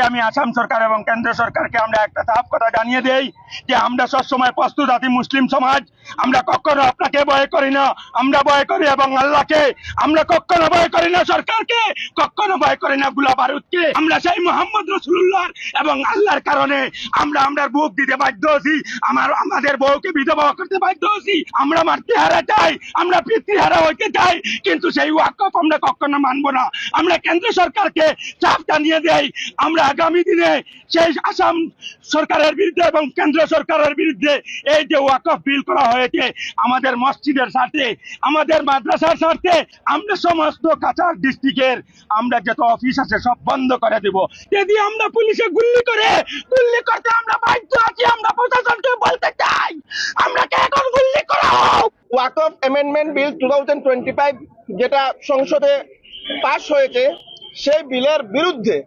আমি আসাম সরকার এবং কেন্দ্র সরকারকে আমরা একটা সাফ কথা জানিয়ে দেই যে আমরা সবসময় প্রস্তুত আছি। মুসলিম সমাজ আমরা কখনো আপনাকে ভয় করি না, আমরা ভয় করি এবং আল্লাহকে। আমরা কখনো ভয় করি না সরকারকে, কখনো ভয় করি না গোলা বারুদকে। আমরা সেই মোহাম্মদ রাসূলুল্লাহ এবং আল্লাহর কারণে আমরা বুক দিতে বাধ্য হচ্ছি, আমাদের বউকে বিধবা করতে বাধ্য হচ্ছি। আমরা মাতৃহারা চাই, আমরা পিতৃহারা হইতে চাই, কিন্তু সেই ওয়াকফ আমরা কখনো মানবো না। আমরা কেন্দ্র সরকারকে চাপ জানিয়ে দেই, আমরা আগামী দিনে সেই আসাম সরকারের বিরুদ্ধে এবং কেন্দ্র সরকারের বিরুদ্ধে এই যে ওয়াকফ বিল করা হয়েছে আমাদের মসজিদের স্বার্থে, আমাদের মাদ্রাসার স্বার্থে, আমরা সমস্ত কাছাড় ডিস্ট্রিক্টের আমরা যত অফিস আছে সব বন্ধ করে দেব। যদি আমরা পুলিশে গুলি করতে আমরা বাধ্য আছি। আমরা প্রশাসনকে বলতে চাই, আমরা কে এখন গুলি করা হোক। ওয়াকফ অ্যামেন্ডমেন্ট বিল 2025 যেটা সংসদে পাস হয়েছে, সেই বিলের বিরুদ্ধে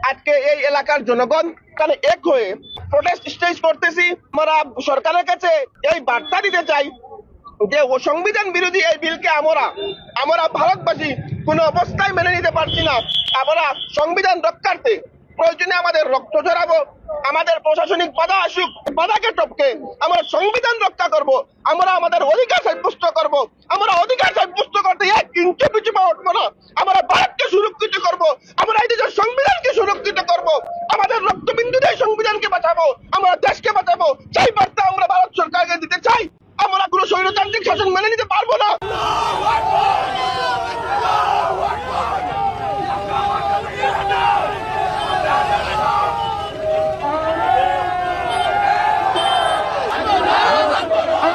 আজকে এই এলাকার জনগণ কানে এক হয়ে প্রোটেস্ট স্টেজ করতেছি। আমরা সরকারের কাছে এই বার্তা দিতে চাই যে সংবিধান বিরোধী এই বিলকে আমরা ভারতবাসী কোনো অবস্থায় মেনে নিতে পারছি না। আমরা সংবিধান রক্ষার্থে প্রয়োজনে আমাদের রক্ত ঝরাবো, আমাদের প্রশাসনিক বাধা আসুক, বাধাকে টপকে আমরা সংবিধান রক্ষা করব। আমরা আমাদের অধিকার সাব্যস্ত করব। আমরা অধিকার সাব্যস্ত করতে এক ইঞ্চি পিছু পা উঠবো না। আমরা ভারতকে সুরক্ষিত করব, আমরা এই দেশের সংবিধানকে সুরক্ষিত করব, আমাদের রক্তবিন্দু দিয়ে সংবিধানকে বাঁচাবো, আমরা দেশকে বাঁচাবো। সেই বার্তা আমরা ভারত সরকারকে দিতে চাই। আমরা কোনো স্বৈরতান্ত্রিক শাসন মেনে নিতে পারবো